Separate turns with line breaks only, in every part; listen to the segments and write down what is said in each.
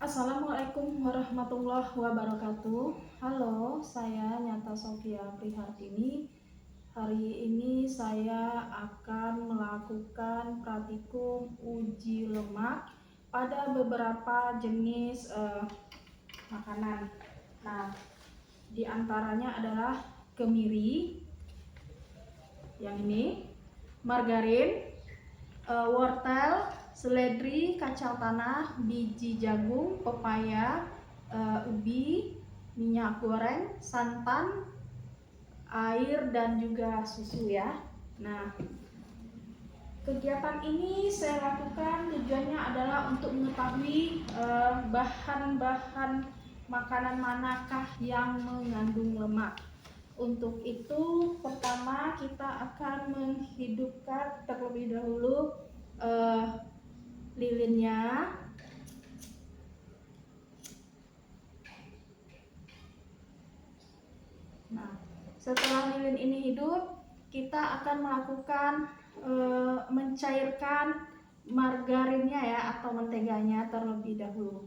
Assalamualaikum warahmatullahi wabarakatuh. Halo, saya Nyata Sofia Prihartini. Hari ini saya akan melakukan praktikum uji lemak pada beberapa jenis makanan. Nah, di antaranya adalah kemiri, yang ini, margarin, wortel, seledri, kacang tanah, biji jagung, pepaya, ubi, minyak goreng, santan, air, dan juga susu ya. Nah, kegiatan ini saya lakukan tujuannya adalah untuk mengetahui bahan-bahan makanan manakah yang mengandung lemak. Untuk itu, pertama kita akan menghidupkan terlebih dahulu lilinnya. Nah, setelah lilin ini hidup, kita akan melakukan mencairkan margarinnya ya, atau menteganya terlebih dahulu.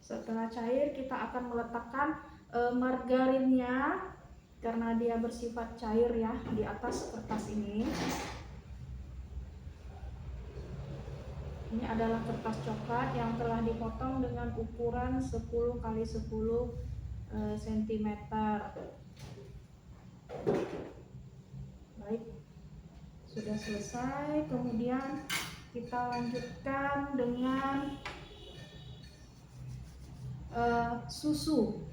Setelah cair, kita akan meletakkan margarinnya karena dia bersifat cair ya di atas kertas ini. Ini adalah kertas coklat yang telah dipotong dengan ukuran 10 x 10 cm. Baik, sudah selesai. Kemudian kita lanjutkan dengan susu.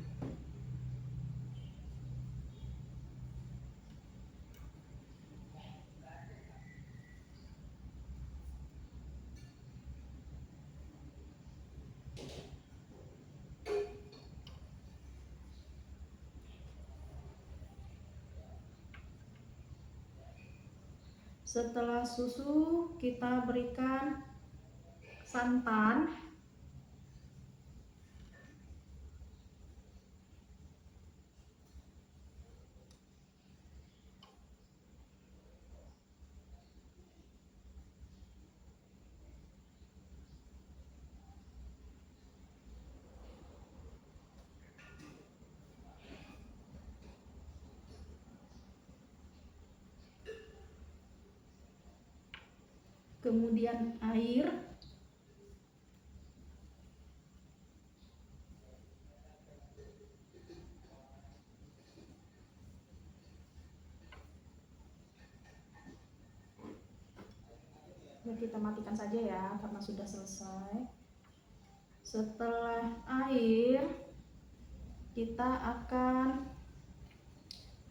Setelah susu, kita berikan santan. Kemudian air. Ya, kita matikan saja ya karena sudah selesai. Setelah air, kita akan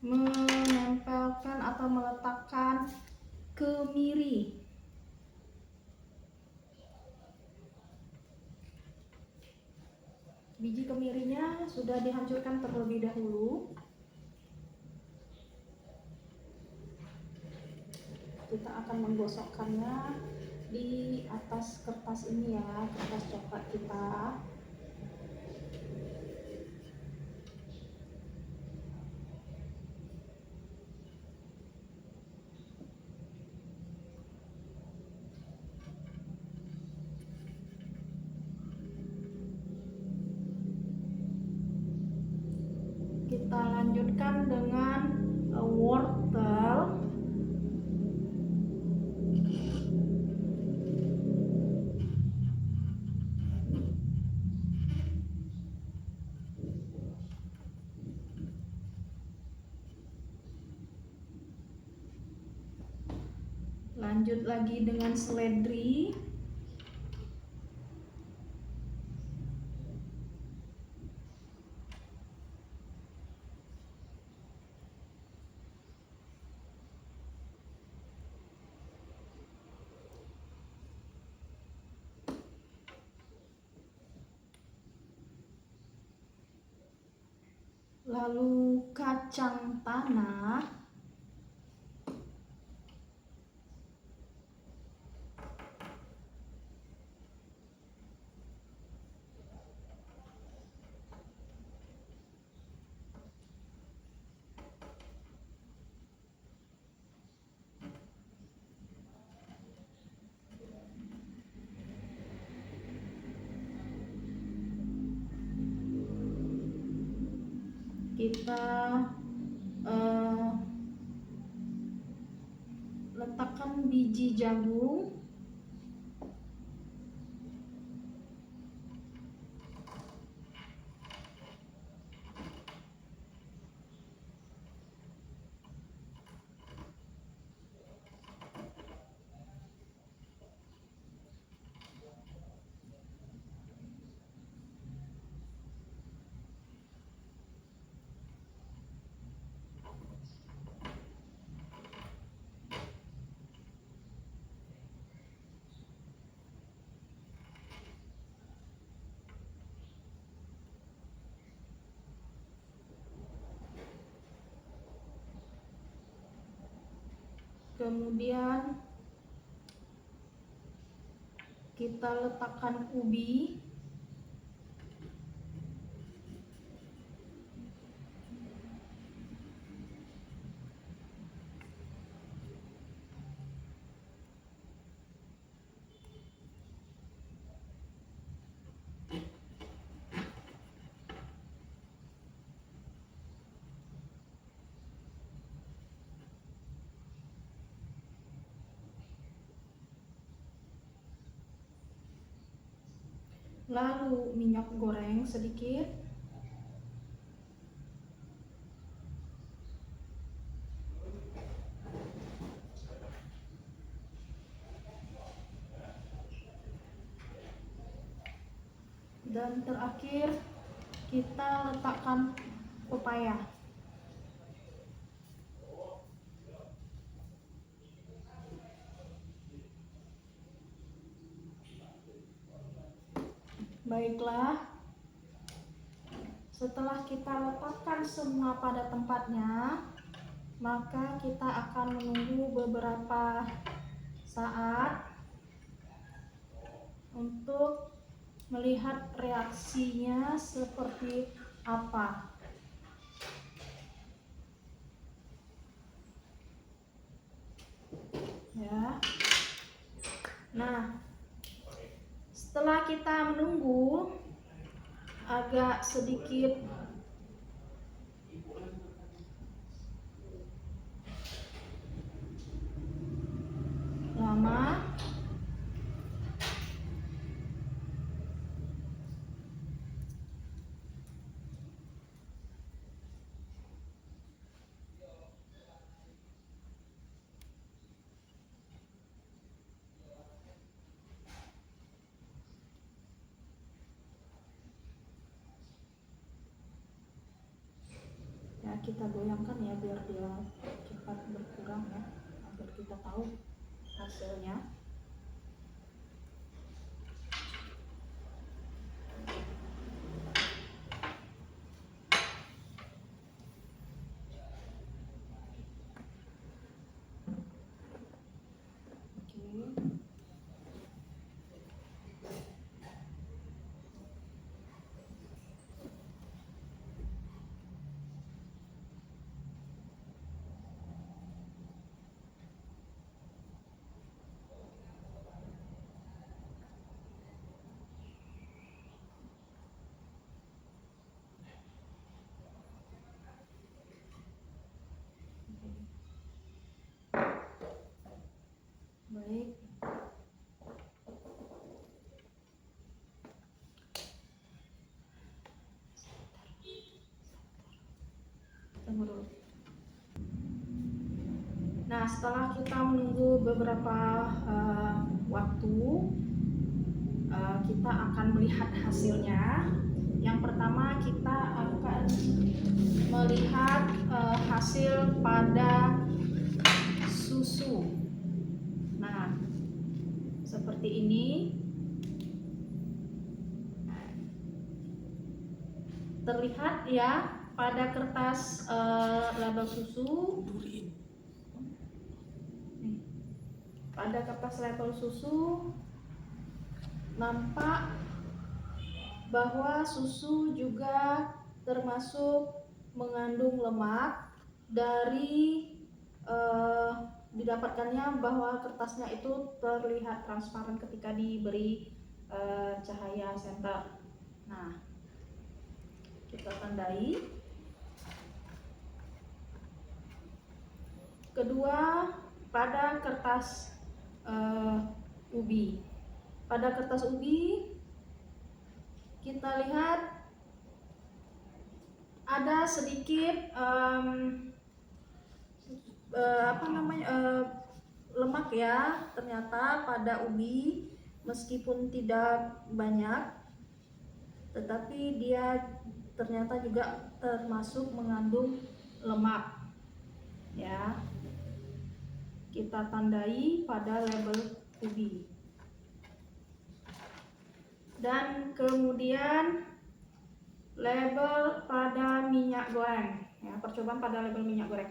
menempelkan atau meletakkan kemiri. Biji kemirinya sudah dihancurkan terlebih dahulu. Kita akan menggosokkannya di atas kertas ini ya, kertas coklat kita. Kita lanjutkan dengan wortel. Lanjut lagi dengan seledri. Lalu kacang tanah. kita letakkan biji jagung. Kemudian kita letakkan ubi. Lalu minyak goreng sedikit. Dan terakhir kita letakkan pepaya. Baiklah, setelah kita letakkan semua pada tempatnya, maka kita akan menunggu beberapa saat untuk melihat reaksinya seperti apa. Ya. Nah, setelah kita menunggu agak sedikit lama, ya kita goyangkan ya biar dia cepat berkurang ya, agar kita tahu hasilnya. Baik. Tunggu dulu. Nah, setelah kita menunggu beberapa waktu, kita akan melihat hasilnya. Yang pertama kita akan melihat hasil pada susu. Nah, seperti ini. Terlihat ya pada kertas label susu. Pada kertas label susu nampak bahwa susu juga termasuk mengandung lemak. Dari didapatkannya bahwa kertasnya itu terlihat transparan ketika diberi cahaya senter. Nah, kita tandai. Kedua, pada kertas ubi. Pada kertas ubi kita lihat ada sedikit lemak ya, ternyata pada ubi meskipun tidak banyak, tetapi dia ternyata juga termasuk mengandung lemak ya. Kita tandai pada label ubi. Dan kemudian label pada minyak goreng ya, percobaan pada label minyak goreng.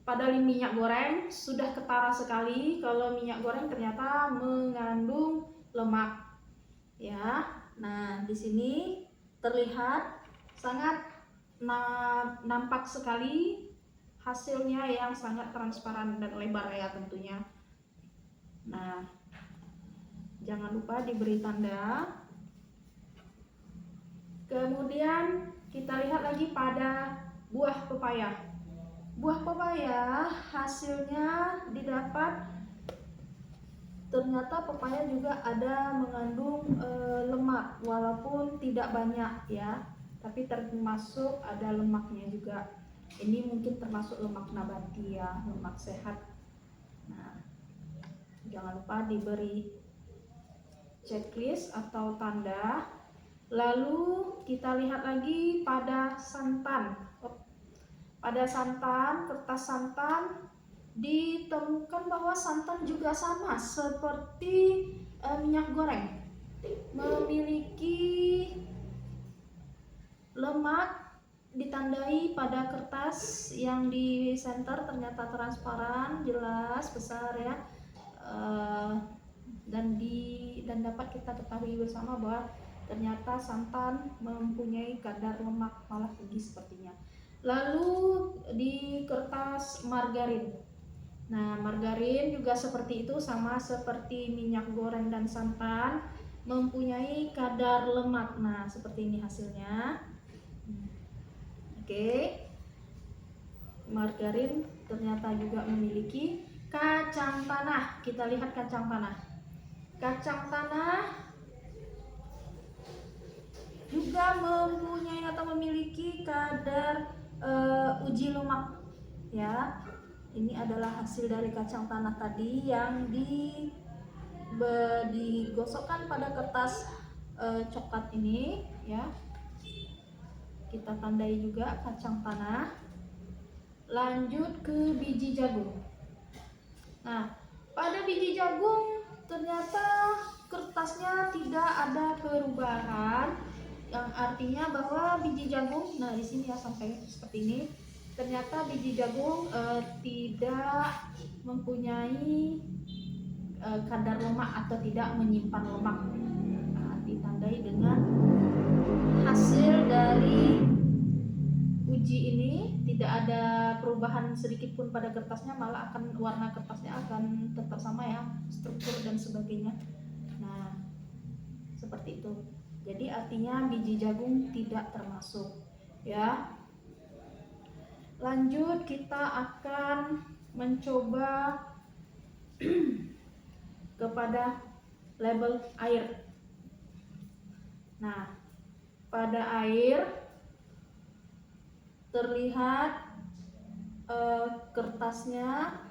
Pada minyak goreng sudah ketara sekali kalau minyak goreng ternyata mengandung lemak ya. Nah, di sini terlihat sangat nampak sekali hasilnya yang sangat transparan dan lebar ya tentunya. Nah, jangan lupa diberi tanda. Kemudian kita lihat lagi pada buah pepaya. Buah pepaya hasilnya didapat ternyata pepaya juga ada mengandung lemak walaupun tidak banyak ya, tapi termasuk ada lemaknya juga. Ini mungkin termasuk lemak nabati ya, lemak sehat. Nah, jangan lupa diberi checklist atau tanda. Lalu kita lihat lagi pada santan. Pada santan, kertas santan ditemukan bahwa santan juga sama seperti minyak goreng, memiliki lemak. Ditandai pada kertas yang di center ternyata transparan, jelas, besar ya, dan dapat kita ketahui bersama bahwa ternyata santan mempunyai kadar lemak malah tinggi sepertinya. Lalu di kertas margarin. Nah, margarin juga seperti itu, sama seperti minyak goreng dan santan, mempunyai kadar lemak. Nah, seperti ini hasilnya. Oke. Margarin ternyata juga memiliki kacang tanah. Kita lihat kacang tanah. Kacang tanah juga mempunyai atau memiliki kadar uji lemak ya. Ini adalah hasil dari kacang tanah tadi yang digosokkan pada kertas coklat ini ya. Kita tandai juga kacang tanah. Lanjut ke biji jagung. Nah, pada biji jagung ternyata kertasnya tidak ada perubahan, yang artinya bahwa biji jagung, nah di sini ya sampai seperti ini, ternyata biji jagung tidak mempunyai kadar lemak atau tidak menyimpan lemak. Nah, ditandai dengan hasil dari uji ini tidak ada perubahan sedikit pun pada kertasnya, malah akan warna kertasnya akan tetap sama ya, struktur dan sebagainya. Nah, seperti itu. Jadi artinya biji jagung tidak termasuk ya. Lanjut, kita akan mencoba kepada label air. Nah, pada air terlihat kertasnya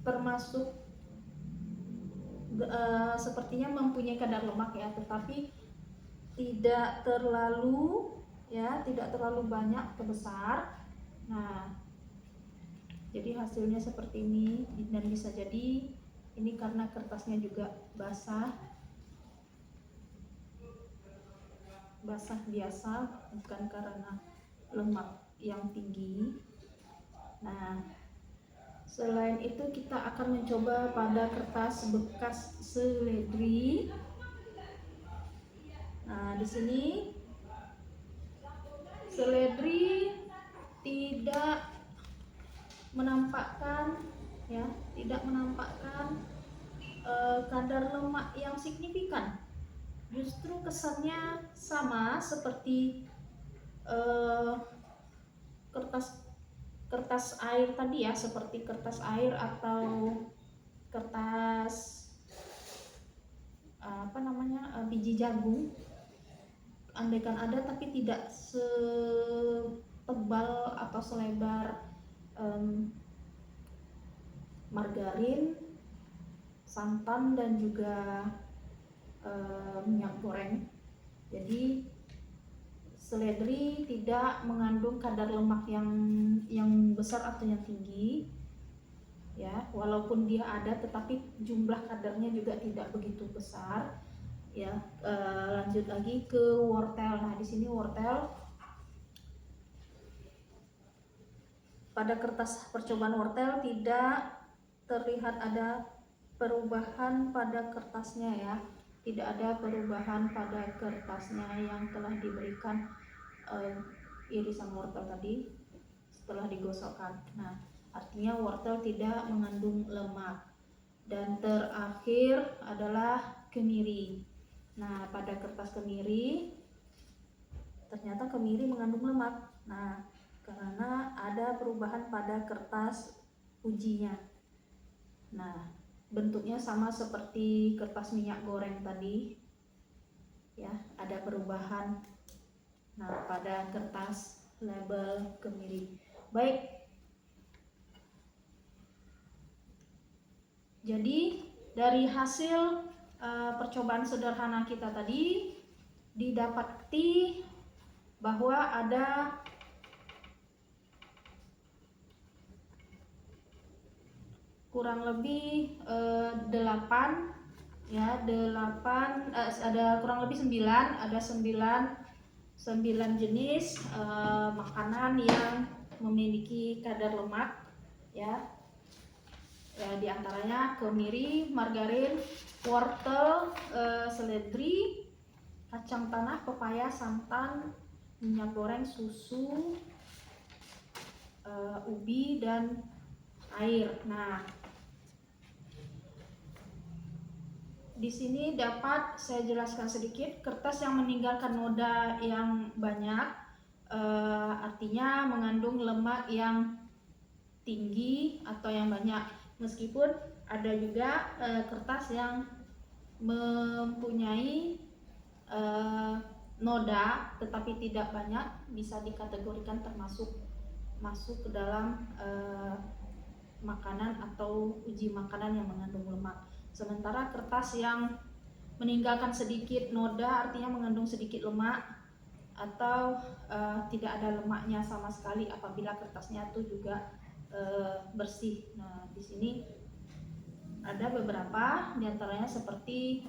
termasuk sepertinya mempunyai kadar lemak ya, tetapi tidak terlalu banyak atau besar. Nah, jadi hasilnya seperti ini, dan bisa jadi ini karena kertasnya juga basah biasa, bukan karena lemak yang tinggi. Nah, selain itu kita akan mencoba pada kertas bekas seledri. Nah, di sini seledri tidak menampakkan kadar lemak yang signifikan. Justru kesannya sama seperti kertas kertas air tadi ya, seperti kertas air atau kertas biji jagung, andaikan ada tapi tidak setebal atau selebar margarin, santan, dan juga minyak goreng. Jadi seledri tidak mengandung kadar lemak yang besar atau yang tinggi ya, walaupun dia ada tetapi jumlah kadarnya juga tidak begitu besar ya. Lanjut lagi ke wortel. Nah, di sini wortel, pada kertas percobaan wortel tidak terlihat ada perubahan pada kertasnya ya, tidak ada perubahan pada kertasnya yang telah diberikan irisan wortel tadi setelah digosokkan. Nah, artinya wortel tidak mengandung lemak. Dan terakhir adalah kemiri. Nah, pada kertas kemiri ternyata kemiri mengandung lemak. Nah, karena ada perubahan pada kertas ujinya. Nah, bentuknya sama seperti kertas minyak goreng tadi ya, ada perubahan. Nah, pada kertas label kemiri. Baik, jadi dari hasil percobaan sederhana kita tadi didapati bahwa ada kurang lebih 8 ya, ada kurang lebih 9, ada 9 jenis makanan yang memiliki kadar lemak ya. Ya, diantaranya kemiri, margarin, wortel, seledri, kacang tanah, pepaya, santan, minyak goreng, susu, ubi, dan air. Nah, di sini dapat saya jelaskan sedikit, kertas yang meninggalkan noda yang banyak artinya mengandung lemak yang tinggi atau yang banyak. Meskipun ada juga kertas yang mempunyai noda tetapi tidak banyak, bisa dikategorikan masuk ke dalam makanan atau uji makanan yang mengandung lemak. Sementara kertas yang meninggalkan sedikit noda artinya mengandung sedikit lemak atau tidak ada lemaknya sama sekali apabila kertasnya itu juga bersih. Nah, di sini ada beberapa diantaranya seperti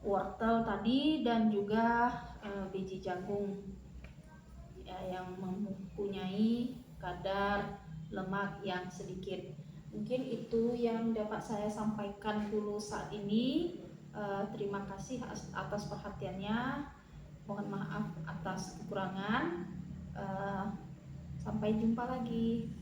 wortel tadi dan juga biji jagung ya, yang mempunyai kadar lemak yang sedikit. Mungkin itu yang dapat saya sampaikan dulu saat ini. Terima kasih atas perhatiannya. Mohon maaf atas kekurangan. Sampai jumpa lagi.